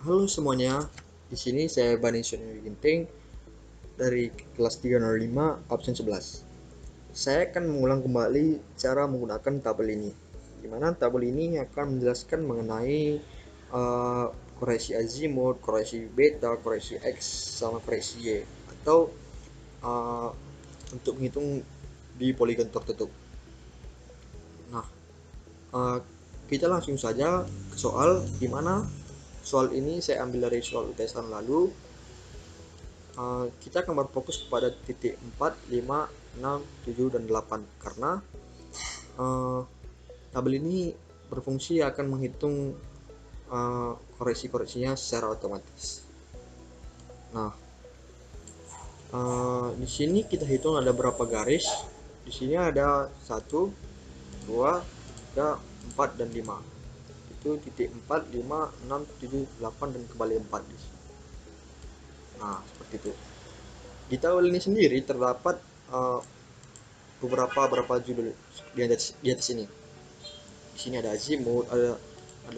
Halo semuanya, di sini saya Bani Sunyadi Ginting dari kelas 305 absen 11. Saya akan mengulang kembali cara menggunakan tabel ini. Di mana tabel ini akan menjelaskan mengenai koreksi azimut, koreksi beta, koreksi X, sama koreksi Y, atau uh, untuk menghitung di poligon tertutup. Nah, uh, kita langsung saja ke soal, di mana soal ini saya ambil dari soal UTS lalu. Kita akan berfokus pada titik 4, 5, 6, 7, dan 8 karena tabel ini berfungsi akan menghitung koreksi-koreksinya secara otomatis. Nah, di sini kita hitung ada berapa garis. Di sini ada 1, 2, 3, 4, dan 5. Itu titik 4, 5, 6, 7, 8, dan kembali 4 di sini. Nah, seperti itu. Di tabel ini sendiri terdapat beberapa judul di atas ini. Di sini ada azimut, ada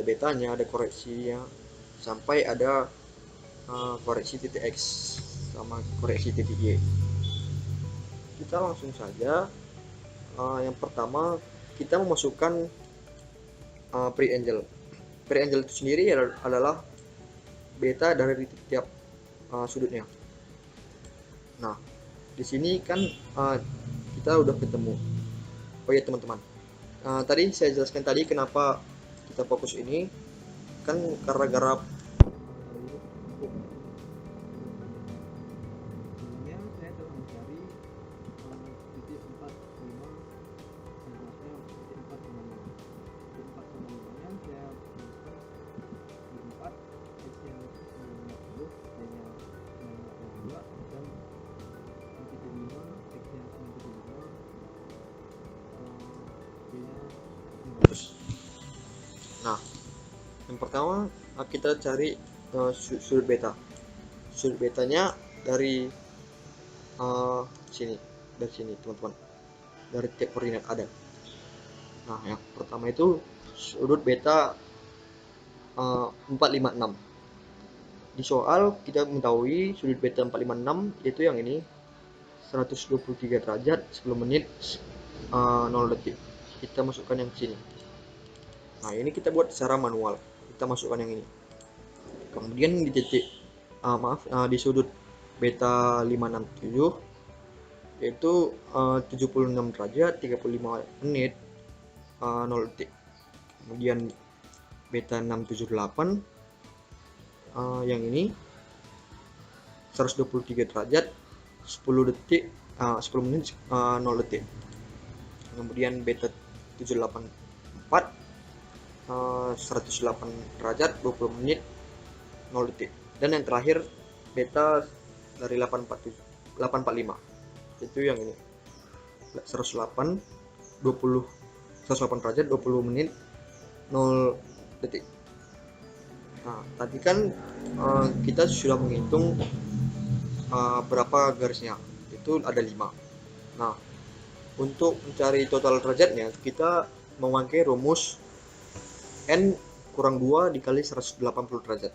betanya, ada koreksinya, sampai ada koreksi titik X sama koreksi titik Y. Kita langsung saja. Yang pertama kita memasukkan pre-angel. Pre-angel itu sendiri adalah beta dari tiap sudutnya. Nah, di sini kan kita udah ketemu. Oh ya teman-teman, tadi saya jelaskan tadi kenapa kita fokus ini kan gara-gara saya telah mencari titik 4, 5, seharusnya titik 4 sama 5. Titik 4 sama 5 nya saya tuliskan di 4, X nya 90, Y nya 92, dan di titik 5, X nya 95, Y nya 100. Nah, yang pertama kita cari sudut beta. Sudut betanya dari dari sini teman-teman, dari tiap koordinat ada. Nah, yang pertama itu sudut beta 456. Di soal kita mengetahui sudut beta 456 yaitu yang ini, 123 derajat 10 menit 0 detik. Kita masukkan yang sini. Nah, ini kita buat secara manual. Kita masukkan yang ini. Kemudian di titik di sudut beta 567 yaitu 76 derajat 35 menit 0 detik. Kemudian beta 678 yang ini 123 derajat 10 detik 10 menit 0 detik. Kemudian beta 784 108 derajat 20 menit 0 detik. Dan yang terakhir beta dari 845 itu yang ini 108 derajat 20 menit 0 detik. Nah, tadi kan kita sudah menghitung berapa garisnya, itu ada 5. Nah, untuk mencari total derajatnya kita memakai rumus N kurang 2 dikali 180 derajat.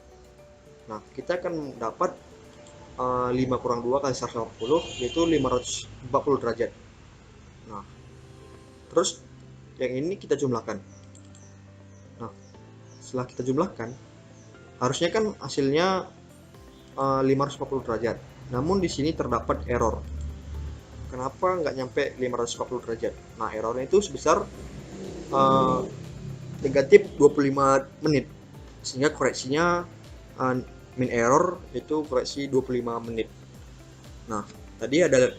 Nah, kita akan dapat 5 kurang 2 kali 180 yaitu 540 derajat. Nah, terus yang ini kita jumlahkan. Nah, setelah kita jumlahkan harusnya kan hasilnya 540 derajat. Namun di sini terdapat error. Kenapa nggak nyampe 540 derajat? Nah, errornya itu sebesar negatif 25 menit. Sehingga koreksinya min error itu koreksi 25 menit. Nah, tadi ada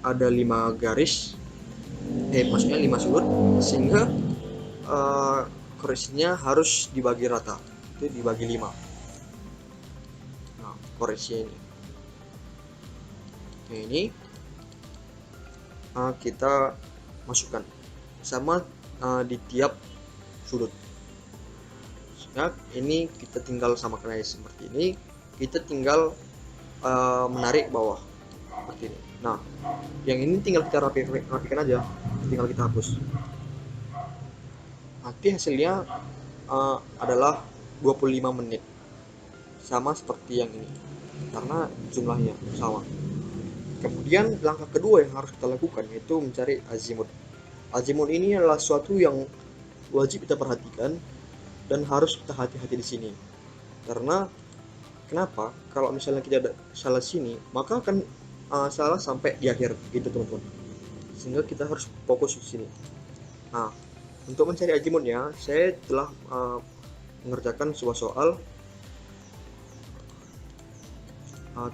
5 garis, maksudnya 5 sudut, sehingga koreksinya harus dibagi rata, itu dibagi 5. Nah, koreksi ini kita masukkan sama di tiap sudut. Nah, ini kita tinggal samakan aja seperti ini. Kita tinggal menarik bawah seperti ini. Nah, yang ini tinggal kita rapikan aja, tinggal kita hapus. Nanti hasilnya adalah 25 menit, sama seperti yang ini karena jumlahnya sama. Kemudian langkah kedua yang harus kita lakukan yaitu mencari azimut. Azimut ini adalah suatu yang wajib kita perhatikan dan harus kita hati-hati di sini. Karena kenapa? Kalau misalnya kita ada salah sini, maka akan salah sampai di akhir gitu teman-teman. Sehingga kita harus fokus di sini. Nah, untuk mencari azimutnya, saya telah mengerjakan sebuah soal.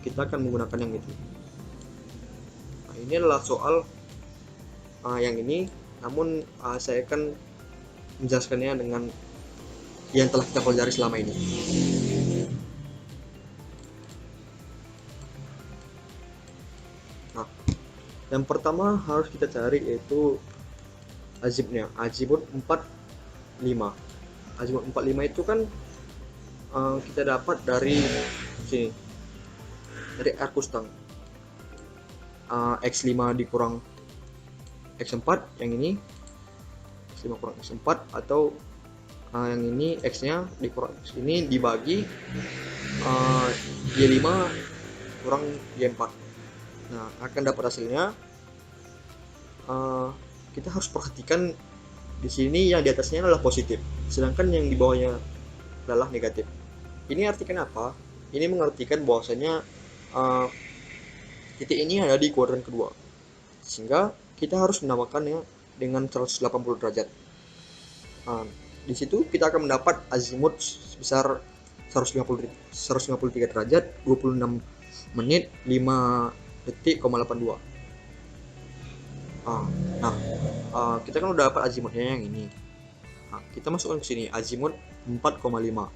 Kita akan menggunakan yang itu. Nah, ini adalah soal yang ini, namun saya akan menjelaskannya dengan yang telah kita pelajari selama ini. Nah, yang pertama harus kita cari yaitu azimutnya, azimut 45. Azimut 45 itu kan kita dapat dari sini, dari arcus tang. X5 dikurang X4, yang ini X5 kurang X4, atau yang ini X nya dikurang X ini dibagi Y5 kurang Y4. Nah, akan dapat hasilnya. Kita harus perhatikan di sini yang di atasnya adalah positif, sedangkan yang di bawahnya adalah negatif. Ini artinya apa? Ini mengartikan bahwasanya titik ini ada di kuadran kedua, sehingga kita harus menambahkannya dengan 180 derajat. Di situ kita akan mendapat azimut sebesar 153 derajat, 26 menit, 5 detik, 82. Kita kan udah dapat azimutnya yang ini. Nah, kita masukkan ke sini azimut 4,5.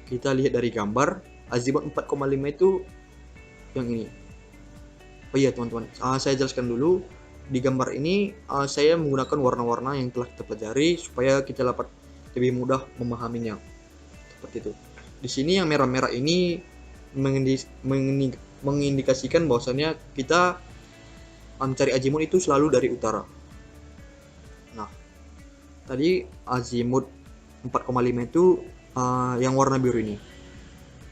Kita lihat dari gambar, azimut 4,5 itu yang ini. Oh iya teman-teman, saya jelaskan dulu. Di gambar ini saya menggunakan warna-warna yang telah kita pelajari supaya kita dapat lebih mudah memahaminya. Seperti itu. Di sini yang merah-merah ini mengindikasikan bahwasannya kita mencari azimut itu selalu dari utara. Nah, tadi azimut 4,5 itu yang warna biru ini.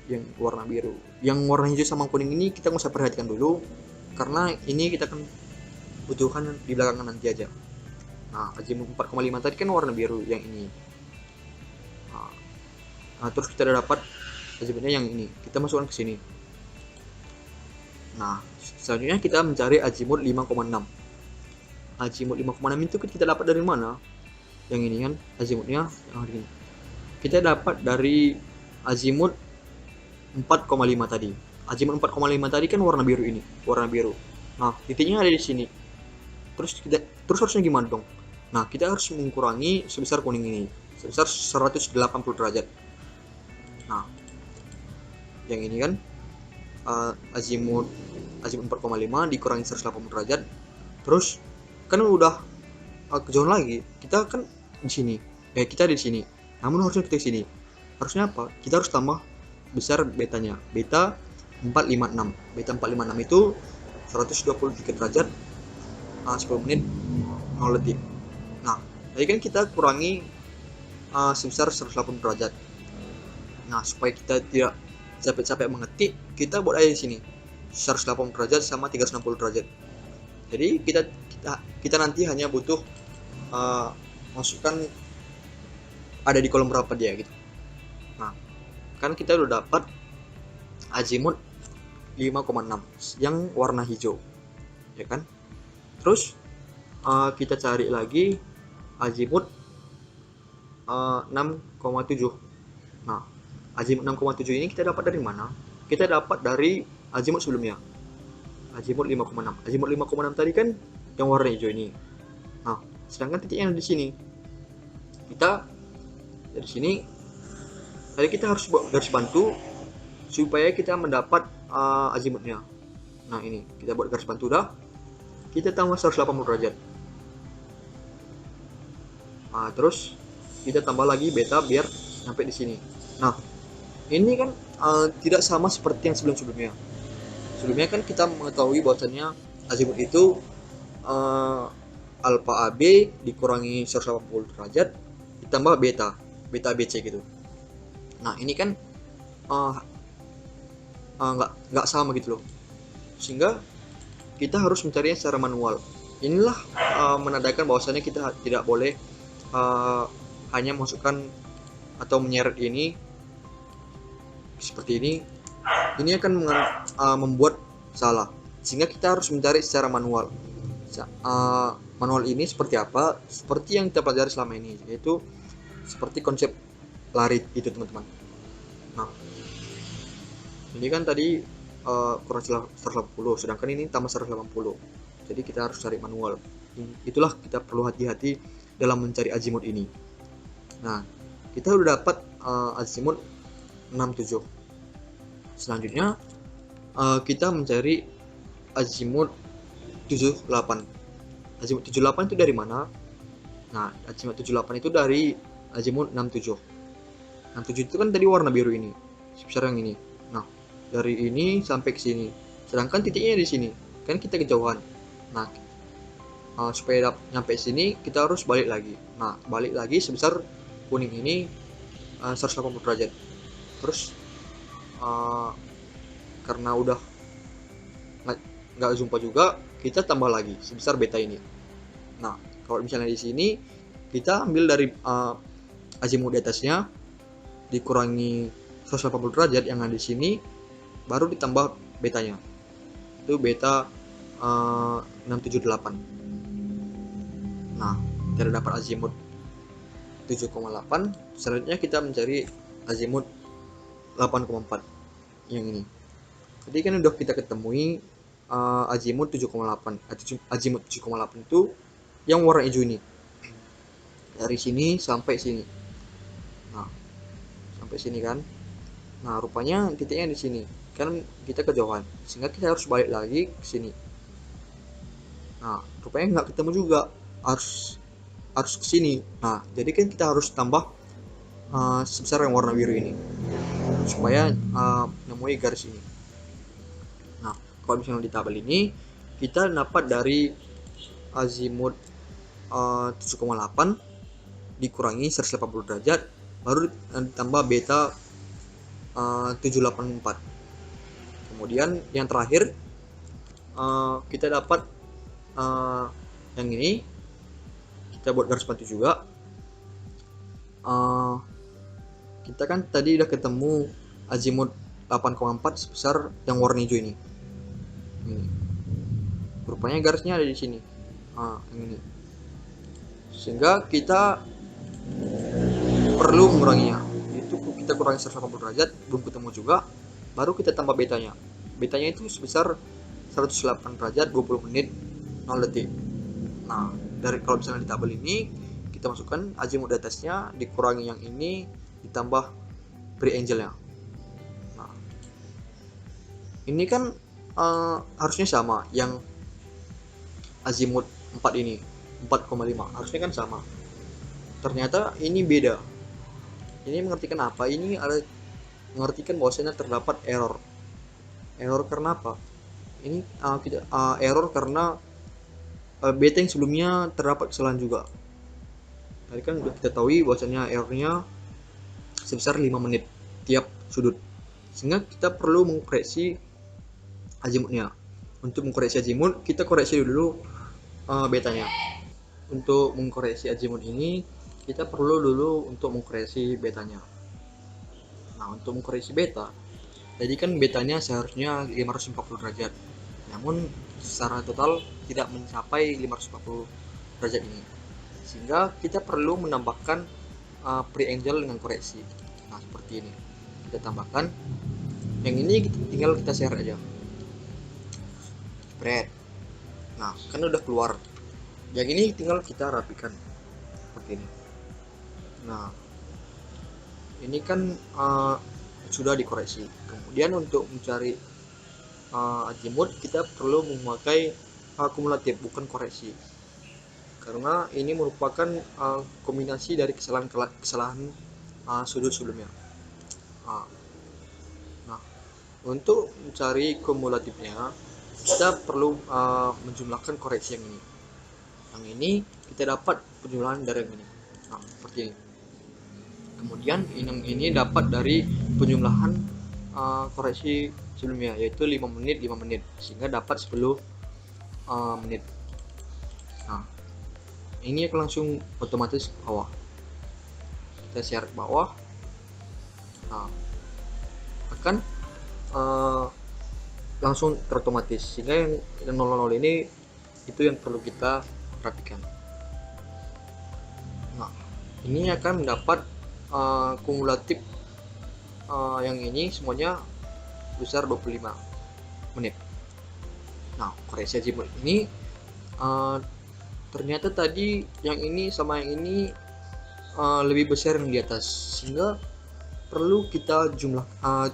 Yang warna biru. Yang warna hijau sama kuning ini kita nggak usah perhatikan dulu, karena ini kita akan butuhkan di belakangan nanti aja. Nah, azimut 4,5 tadi kan warna biru yang ini. Nah, terus kita udah dapat azimutnya yang ini. Kita masukkan ke sini. Nah, selanjutnya kita mencari azimut 5,6. Azimut 5,6 itu kita dapat dari mana? Yang ini kan azimutnya yang ini. Kita dapat dari azimut 4,5 tadi. Azimut 4,5 tadi kan warna biru ini, warna biru. Nah, titiknya ada di sini. Terus harusnya gimana dong? Nah, kita harus mengurangi sebesar kuning ini, sebesar 180 derajat. Nah, yang ini kan azimut 4,5 dikurangi 180 derajat. Terus kan udah kejauhan lagi. Kita kan di sini. Kita di sini. Namun harusnya kita di sini. Harusnya apa? Kita harus tambah besar betanya. Beta 456. Beta 456 itu 123 derajat 10 menit 0 detik. Nah, tadi kan kita kurangi sebesar 180 derajat. Nah, supaya kita tidak capek-capek mengetik, kita buat aja di sini 180 derajat sama 360 derajat. Jadi kita nanti hanya butuh masukkan ada di kolom berapa dia gitu. Nah, kan kita udah dapat azimut 5,6 yang warna hijau, ya kan? Terus kita cari lagi azimut 6,7. Nah, azimut 6,7 ini kita dapat dari mana? Kita dapat dari azimut sebelumnya, azimut 5,6. Azimut 5,6 tadi kan yang warna hijau ini. Nah, sedangkan titik yang di sini, kita dari sini tadi kita harus buat garis bantu supaya kita mendapat azimutnya. Nah, ini kita buat garis bantu dah. Kita tambah 180 derajat. Nah, terus kita tambah lagi beta biar sampai di sini. Nah, ini kan tidak sama seperti yang sebelumnya. Sebelumnya kan kita mengetahui bahwasannya azimut itu alfa AB dikurangi 180 derajat ditambah beta. beta BC gitu. Nah ini kan nggak sama gitu loh, sehingga kita harus mencarinya secara manual. Inilah menandakan bahwasannya kita tidak boleh hanya masukkan atau menyeret ini seperti ini akan membuat salah, sehingga kita harus mencari secara manual. Manual ini seperti apa? Seperti yang kita pelajari selama ini, yaitu seperti konsep lari itu teman-teman. Nah ini kan tadi kurang 180, sedangkan ini tambah 180, jadi kita harus cari manual. Itulah kita perlu hati-hati dalam mencari azimut ini. Nah kita udah dapat azimut 67. Selanjutnya kita mencari azimut 78. Azimut 78 itu dari mana? Nah azimut 78 itu dari azimut 67. 67 itu kan tadi warna biru ini, sebesar yang ini. Nah dari ini sampai ke sini, sedangkan titiknya di sini kan kita kejauhan. Nah supaya nyampe sini kita harus balik lagi. Nah balik lagi sebesar kuning ini 180 derajat. Terus karena udah nggak jumpa juga, kita tambah lagi sebesar beta ini. Nah kalau misalnya di sini kita ambil dari azimut di atasnya dikurangi 180 derajat yang ada di sini, baru ditambah betanya, itu beta 678. Nah kita dapat azimut 7,8. Selanjutnya kita mencari azimut 8,4 yang ini. Jadi kan udah kita ketemui azimut 7,8. Azimut 7,8 itu yang warna hijau ini, dari sini sampai sini. Nah sampai sini kan. Nah rupanya titiknya di sini kan, kita kejauhan, sehingga kita harus balik lagi ke sini. Nah rupanya nggak ketemu juga, harus ke sini. Nah jadi kan kita harus tambah sebesar yang warna biru ini supaya menemui garis ini. Nah kalau misalnya di tabel ini kita dapat dari azimut 7,8 dikurangi 180 derajat, baru ditambah beta 784. Kemudian yang terakhir kita dapat yang ini, kita buat garis bantu juga. Kita kan tadi udah ketemu azimut 8,4 sebesar yang warna hijau ini. Rupanya garisnya ada di sini, yang ini, sehingga kita perlu menguranginya. Itu kita kurangi 180 derajat, belum ketemu juga, baru kita tambah betanya. Betanya itu sebesar 108 derajat 20 menit 0 detik. Nah dari kalau misalnya di tabel ini kita masukkan azimut di atasnya dikurangi yang ini ditambah pre-angelnya. Nah ini kan harusnya sama, yang azimut 4 ini 4,5 harusnya kan sama, ternyata ini beda. Ini mengartikan apa? Ini ada mengartikan bahwasanya terdapat error karena apa? Ini error karena beta yang sebelumnya terdapat kesalahan juga. Tadi kan sudah kita tahu bahwasanya errornya sebesar 5 menit tiap sudut, sehingga kita perlu mengkoreksi azimutnya. Untuk mengkoreksi azimut kita koreksi dulu betanya. Untuk mengkoreksi azimut ini kita perlu dulu untuk mengkoreksi betanya. Nah untuk mengkoreksi beta, jadi kan betanya seharusnya 540 derajat, namun secara total tidak mencapai 540 derajat ini, sehingga kita perlu menambahkan pre-angle dengan koreksi. Nah seperti ini kita tambahkan, yang ini tinggal kita share aja, spread. Nah kan udah keluar, yang ini tinggal kita rapikan seperti ini. Nah ini kan sudah dikoreksi. Kemudian untuk mencari azimut kita perlu memakai akumulatif, bukan koreksi, karena ini merupakan kombinasi dari kesalahan sudut sebelumnya. Nah untuk mencari kumulatifnya kita perlu menjumlahkan koreksi yang ini. Yang ini kita dapat penjumlahan dari yang ini. Nah seperti ini. Kemudian ini dapat dari penjumlahan koreksi sebelumnya, yaitu 5 menit 5 menit, sehingga dapat 10 menit. Nah, ini langsung otomatis ke bawah. Kita share ke bawah. Nah, akan langsung terotomatis, sehingga yang 00 ini itu yang perlu kita perhatikan. Nah, ini akan mendapat kumulatif yang ini semuanya besar 25 menit. Nah, koreksi azimut ini ternyata tadi yang ini sama yang ini lebih besar yang di atas, sehingga perlu kita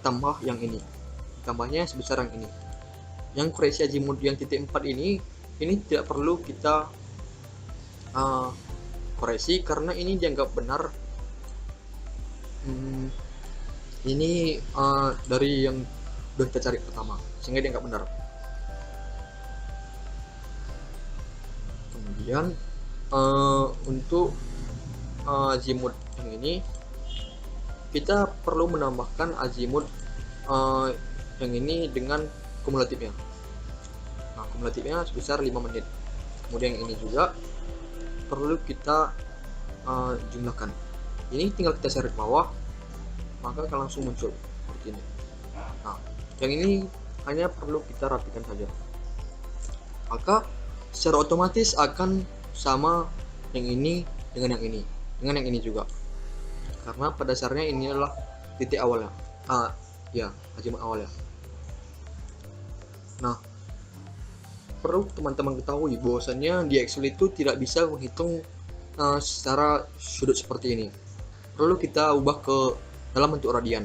tambah yang ini, tambahnya sebesar yang ini. Yang koreksi azimut yang titik 4 ini tidak perlu kita koreksi karena ini dianggap benar. Ini dari yang udah kita cari pertama, sehingga dianggap benar. Kemudian untuk azimut yang ini kita perlu menambahkan azimut yang ini dengan kumulatifnya. Nah, kumulatifnya sebesar 5 menit. Kemudian yang ini juga perlu kita jumlahkan. Ini tinggal kita share ke bawah, maka akan langsung muncul seperti ini. Nah, yang ini hanya perlu kita rapikan saja, maka secara otomatis akan sama yang ini dengan yang ini juga, karena pada dasarnya ini adalah titik awalnya, azimut awalnya. Nah, perlu teman-teman ketahui bahwasannya di Excel itu tidak bisa menghitung secara sudut seperti ini. Perlu kita ubah ke dalam bentuk radian.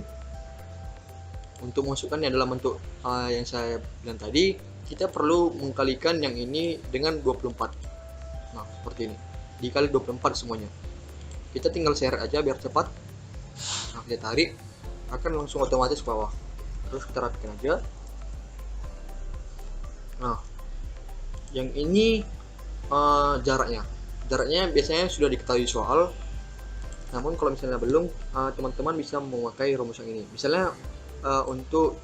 Untuk masukkannya dalam bentuk yang saya bilang tadi, kita perlu mengkalikan yang ini dengan 24. Nah, seperti ini, dikali 24 semuanya. Kita tinggal share aja biar cepat. Nah, kita tarik, akan langsung otomatis ke bawah. Terus kita rapikan aja. Nah, yang ini jaraknya biasanya sudah diketahui soal. Namun kalau misalnya belum, teman-teman bisa memakai rumus yang ini. Misalnya untuk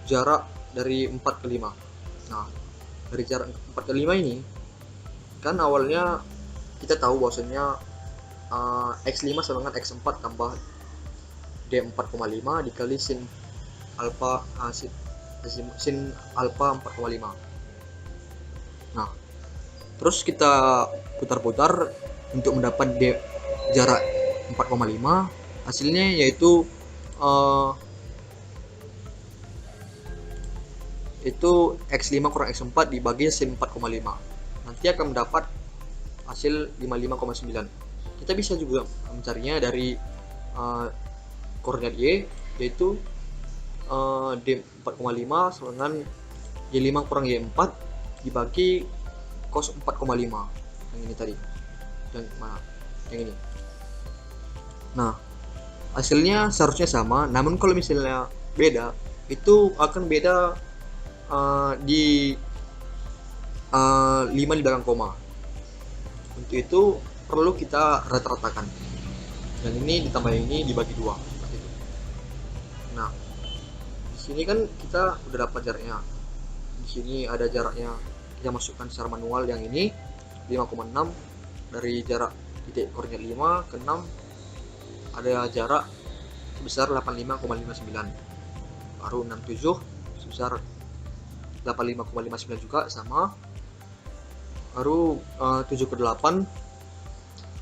jarak dari 4 ke 5. Nah, dari jarak 4 ke 5 ini kan awalnya kita tahu bahwasanya X5 sama dengan X4 tambah D4,5 dikali sin alpha sin alpha 4,5. Nah, terus kita putar-putar untuk mendapat jarak 4,5. Hasilnya yaitu itu X5 kurang X4 dibagi sin 4,5. Nanti akan mendapat hasil 55,9. Kita bisa juga mencarinya dari koordinat Y, yaitu D4,5 sama dengan Y5 kurang Y4 dibagi cos 4,5. Yang ini tadi, yang mana? Yang ini. Nah, hasilnya seharusnya sama, namun kalau misalnya beda, itu akan beda di 5 di belakang koma. Untuk itu perlu kita rata-ratakan. Yang ini ditambah ini dibagi 2. Nah, di sini kan kita udah dapat jaraknya. Di sini ada jaraknya, kita masukkan secara manual. Yang ini 5,6 dari jarak titik koordinat 5 ke 6 ada jarak sebesar 85,59. Baru 67 sebesar 85,59 juga sama. Baru 7 ke 8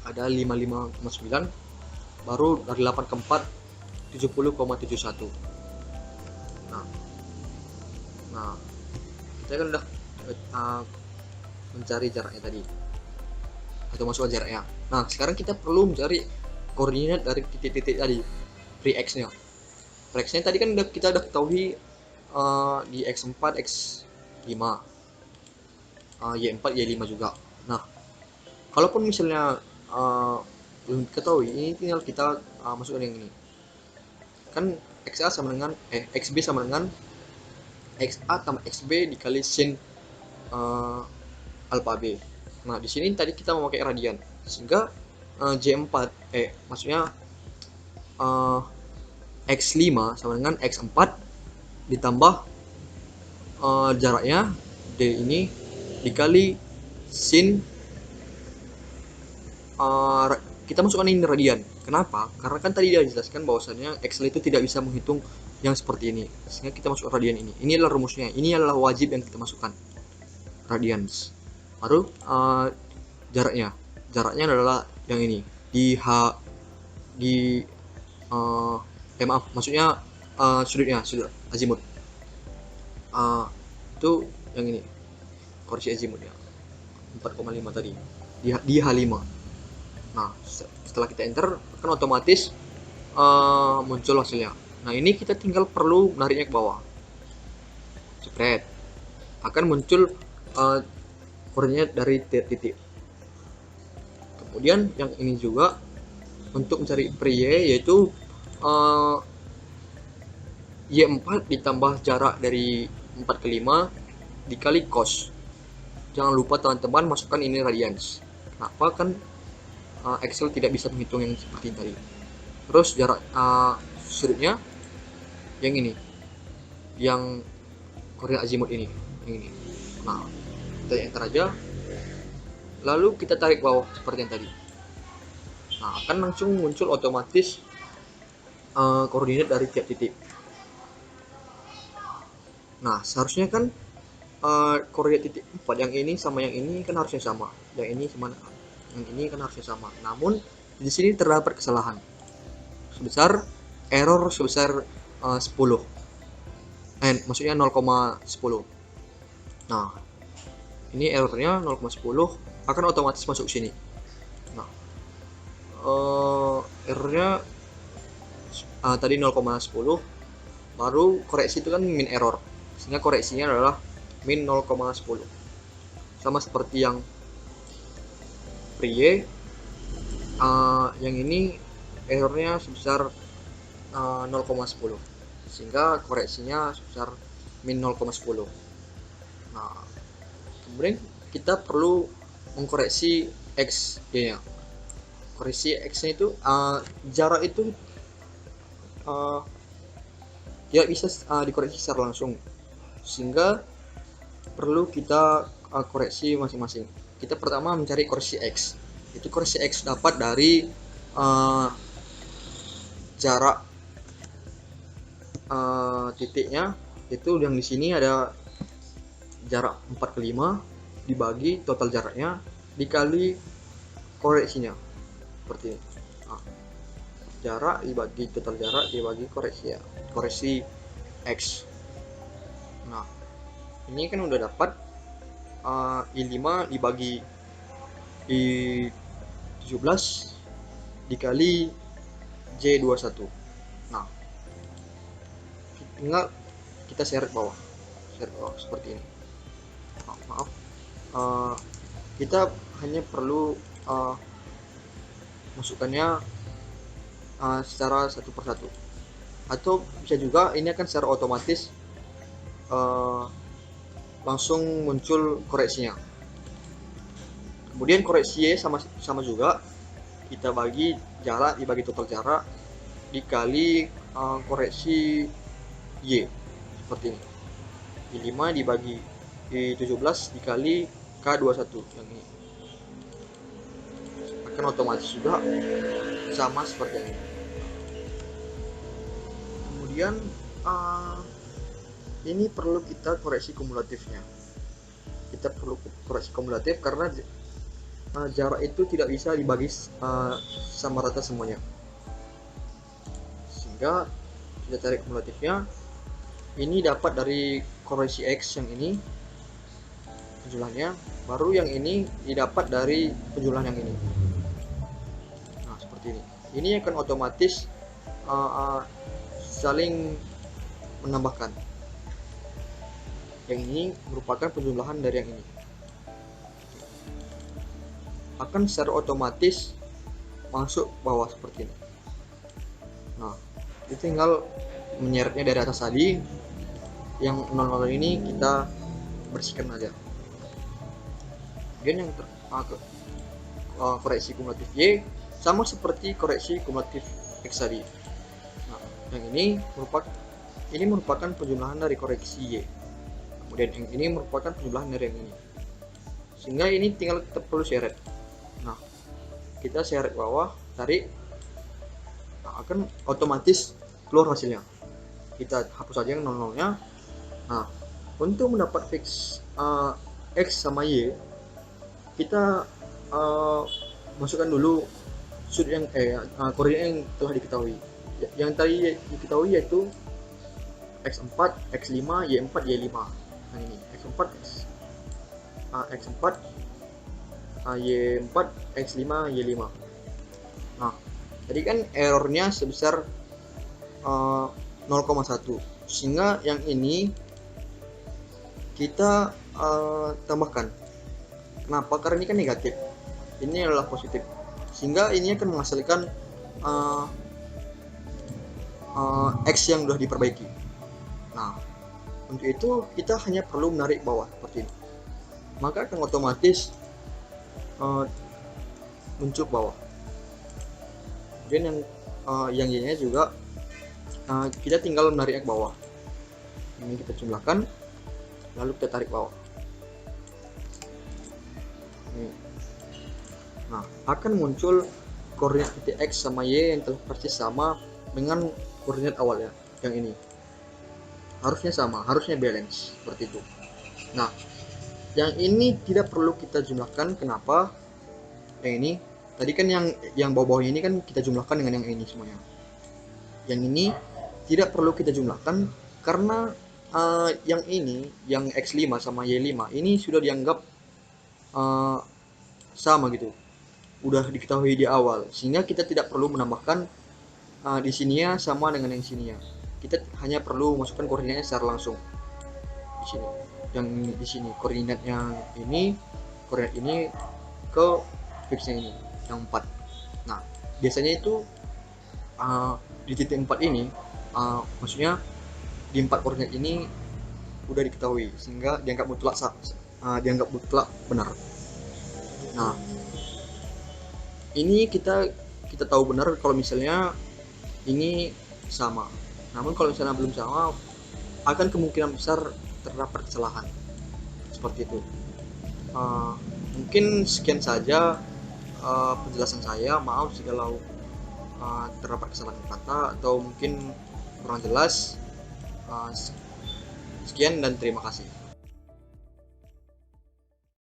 ada 55,9. Baru dari 8 ke 4 70,71. Nah, kita kan udah mencari jaraknya tadi, atau masukkan jaraknya. Nah, sekarang kita perlu mencari koordinat dari titik-titik tadi, free x-nya. Free x-nya tadi kan kita udah ketahui di x4, x5, y4, y5 juga. Nah, kalaupun misalnya belum diketahui, ini tinggal kita masukkan yang ini. Kan xa sama dengan xb sama dengan xa tambah xb dikali sin alpha b. Nah, di sini tadi kita memakai radian, sehingga J4 maksudnya X5 sama dengan X4 ditambah jaraknya D ini dikali sin kita masukkan ini radian. Kenapa? Karena kan tadi dia jelaskan bahwasannya Excel itu tidak bisa menghitung yang seperti ini, sehingga kita masuk radian ini. Ini adalah rumusnya, ini adalah wajib yang kita masukkan, radians. Baru jaraknya adalah yang ini di maaf, maksudnya sudut azimut. Itu yang ini koreksi azimutnya 4,5 tadi di H5. Nah, setelah kita enter akan otomatis muncul hasilnya. Nah, ini kita tinggal perlu nariknya ke bawah. Jepret. Akan muncul koordinat dari titik. Kemudian yang ini juga untuk mencari Y, yaitu Y4 ditambah jarak dari 4 ke 5 dikali cos. Jangan lupa teman-teman masukkan ini radians. Kenapa? Kan Excel tidak bisa menghitung yang seperti tadi. Terus jarak sudutnya yang ini, yang koordinat azimut ini, yang ini. Nah, kita enter aja, lalu kita tarik bawah seperti yang tadi. Nah, akan langsung muncul otomatis koordinat dari tiap titik. Nah, seharusnya kan koordinat titik 4 yang ini sama yang ini kan harusnya sama, yang ini sama yang ini kan harusnya sama. Namun di sini terdapat kesalahan sebesar error sebesar 10. Maksudnya 0,10. Nah, ini errornya 0,10 akan otomatis masuk sini. Nah, errornya tadi 0,10, baru koreksi itu kan min error, sehingga koreksinya adalah min 0,10. Sama seperti yang Y, yang ini errornya sebesar 0,10, sehingga koreksinya sebesar min 0,10. Nah, kemudian kita perlu mengkoreksi X nya. Koreksi X nya itu jarak itu tidak bisa dikoreksi secara langsung, sehingga perlu kita koreksi masing-masing. Kita pertama mencari koreksi X. Itu koreksi X dapat dari jarak titiknya, itu yang di sini ada jarak 4 ke 5 dibagi total jaraknya dikali koreksinya, seperti ini. Nah, jarak dibagi total jarak dibagi koreksi X. Nah, ini kan udah dapat I5 dibagi I17 dikali J21. Nah, tinggal kita seret bawah seperti ini. Maaf, kita hanya perlu masukkannya secara satu persatu, atau bisa juga ini akan secara otomatis langsung muncul koreksinya. Kemudian koreksi Y sama juga, kita bagi jarak dibagi total jarak dikali koreksi Y, seperti ini. I5 dibagi I17 dikali K21, yang ini akan otomatis juga sama seperti ini. Kemudian ini perlu kita koreksi kumulatifnya. Kita perlu koreksi kumulatif karena jarak itu tidak bisa dibagi sama rata semuanya, sehingga kita cari kumulatifnya. Ini dapat dari koreksi X yang ini penjumlahannya, baru yang ini didapat dari penjumlahan yang ini. Nah, seperti ini. Ini akan otomatis saling menambahkan. Yang ini merupakan penjumlahan dari yang ini. Akan secara otomatis masuk bawah seperti ini. Nah, kita tinggal menyeretnya dari atas tadi. Yang 00 ini kita bersihkan aja. Kemudian yang koreksi kumulatif Y sama seperti koreksi kumulatif X tadi. Yang ini merupakan penjumlahan dari koreksi Y. Kemudian yang ini merupakan penjumlahan dari yang ini. Sehingga ini tinggal kita perlu seret. Nah, kita seret bawah, tarik, akan otomatis keluar hasilnya. Kita hapus saja yang 00-nya. Nah, untuk mendapat fix X sama Y, kita masukkan dulu sudut yang koordinat yang telah diketahui. Yang tadi diketahui yaitu X4, X5, Y4, Y5. Nah ini X4, X4, Y4, X5, Y5. Nah, tadi kan errornya sebesar 0,1, sehingga yang ini kita tambahkan. Kenapa? Karena ini kan negatif, ini adalah positif, sehingga ini akan menghasilkan X yang sudah diperbaiki. Nah, untuk itu kita hanya perlu menarik bawah seperti ini, maka akan otomatis muncul bawah. Kemudian yang Y-nya juga kita tinggal menarik ke bawah. Ini kita jumlahkan, lalu kita tarik bawah. Nah, akan muncul koordinat titik X sama Y yang telah persis sama dengan koordinat awalnya. Yang ini harusnya sama, harusnya balance seperti itu. Nah, yang ini tidak perlu kita jumlahkan. Kenapa? Yang ini tadi kan yang bawah-bawahnya ini kan kita jumlahkan dengan yang ini semuanya. Yang ini tidak perlu kita jumlahkan karena yang ini, yang X5 sama Y5 ini sudah dianggap sama gitu, udah diketahui di awal, sehingga kita tidak perlu menambahkan di sininya sama dengan yang sininya. Kita hanya perlu masukkan koordinatnya secara langsung di sini. Yang di sini koordinat yang ini, koordinat ini ke fixnya ini yang 4. Nah, biasanya itu di titik 4 ini maksudnya di 4 koordinat ini udah diketahui, sehingga dianggap mutlak benar. Nah, ini kita tahu benar kalau misalnya ini sama. Namun kalau misalnya belum sama, akan kemungkinan besar terdapat kesalahan seperti itu. Mungkin sekian saja penjelasan saya. Maaf jika terdapat kesalahan kata atau mungkin kurang jelas. Sekian dan terima kasih.